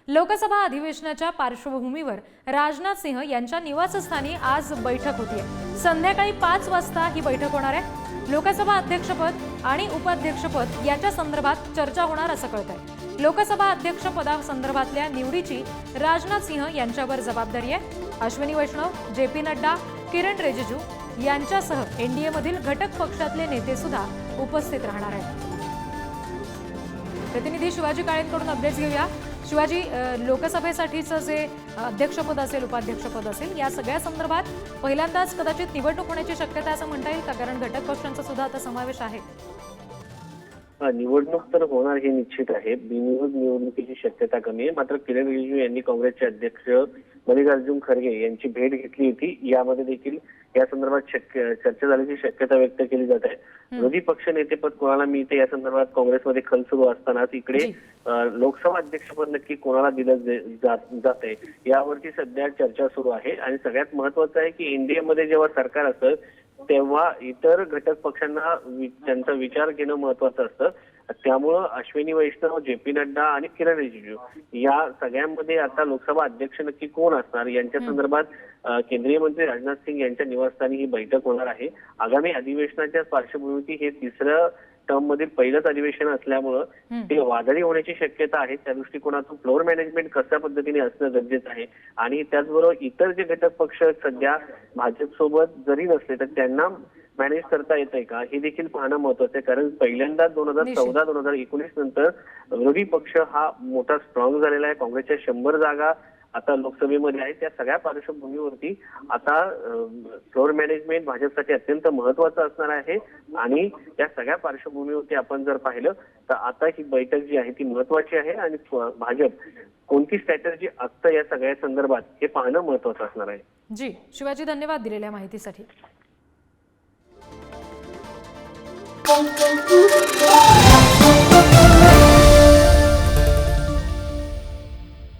लोकसभा अधिवेशनाच्या पार्श्वभूमीवर राजनाथ सिंह यांच्या निवासस्थानी आज बैठक होतीये। संध्याकाळी 5 वाजता ही बैठक होणार आहे। लोकसभा अध्यक्षपद आणि उपाध्यक्षपद याच्या संदर्भात चर्चा होणार असं कळतंय। लोकसभा अध्यक्षपदासंदर्भातल्या निवडीची राजनाथ सिंह यांच्यावर जबाबदारी आहे। अश्विनी वैष्णव, जेपी नड्डा, किरण रिजिजू यांच्यासह एनडीए मधील घटक पक्षातले नेते सुद्धा उपस्थित राहणार आहेत। प्रतिनिधी शिवाजी काळेंकडून अपडेट्स घेऊया। शिवाजी, लोकसभेसाठीचं जे अध्यक्षपद असेल, उपाध्यक्षपद असेल, या सगळ्या संदर्भात पहिल्यांदाच कदाचित निवडणूक होण्याची शक्यता असं म्हणता येईल का? कारण घटक पक्षांचा सुद्धा आता समावेश आहे। निवडणूक तर होणार हे निश्चित आहे। बिनविरोध निवडणुकीची शक्यता कमी आहे। मात्र किरण रिजिजू यांनी काँग्रेसचे अध्यक्ष मल्लिकार्जुन खरगे यांची भेट घेतली होती। यामध्ये देखील या संदर्भात चर्चा झाल्याची शक्यता व्यक्त केली जात आहे। विरोधी पक्ष नेतेपद कोणाला मिळते या संदर्भात काँग्रेसमध्ये खल सुरू असतानाच इकडे लोकसभा अध्यक्षपद नक्की कोणाला दिलं जात आहे यावरती सध्या चर्चा सुरू आहे। आणि सगळ्यात महत्वाचं आहे की एनडीए मध्ये जेव्हा सरकार असतं तेव्हा इतर घटक पक्षांना त्यांचा विचार घेणं महत्वाचं असतं। त्यामुळं अश्विनी वैष्णव, जेपी नड्डा आणि किरण रिजिजू या सगळ्यांमध्ये आता लोकसभा अध्यक्ष नक्की कोण असणार यांच्या संदर्भात केंद्रीय मंत्री राजनाथ सिंह यांच्या निवासस्थानी ही बैठक होणार आहे। आगामी अधिवेशनाच्या पार्श्वभूमीवर हे तिसरं टर्म मधील पहिलंच अधिवेशन असल्यामुळं ते वादळी होण्याची शक्यता आहे। त्या दृष्टिकोनातून फ्लोअर मॅनेजमेंट कशा पद्धतीने असणं गरजेचं आहे। आणि त्याचबरोबर इतर जे घटक पक्ष सध्या भाजप सोबत जरी नसले तर त्यांना मॅनेज करता येत आहे का हे देखील पाहणं महत्वाचं आहे। कारण पहिल्यांदा 2014-2019 नंतर विरोधी पक्ष हा मोठा स्ट्रॉंग झालेला आहे। काँग्रेसच्या 100 जागा आता लोकसभेमध्ये आहेत। त्या सगळ्या पार्श्वभूमीवरती आता फ्लोअर मॅनेजमेंट भाजपसाठी अत्यंत महत्वाचं असणार आहे। आणि या सगळ्या पार्श्वभूमीवरती आपण जर पाहिलं तर आता ही बैठक जी आहे ती महत्वाची आहे आणि भाजप कोणती स्ट्रॅटेजी असतं या सगळ्या संदर्भात हे पाहणं महत्वाचं असणार आहे। जी शिवाजी, धन्यवाद दिलेल्या माहितीसाठी। Thank you.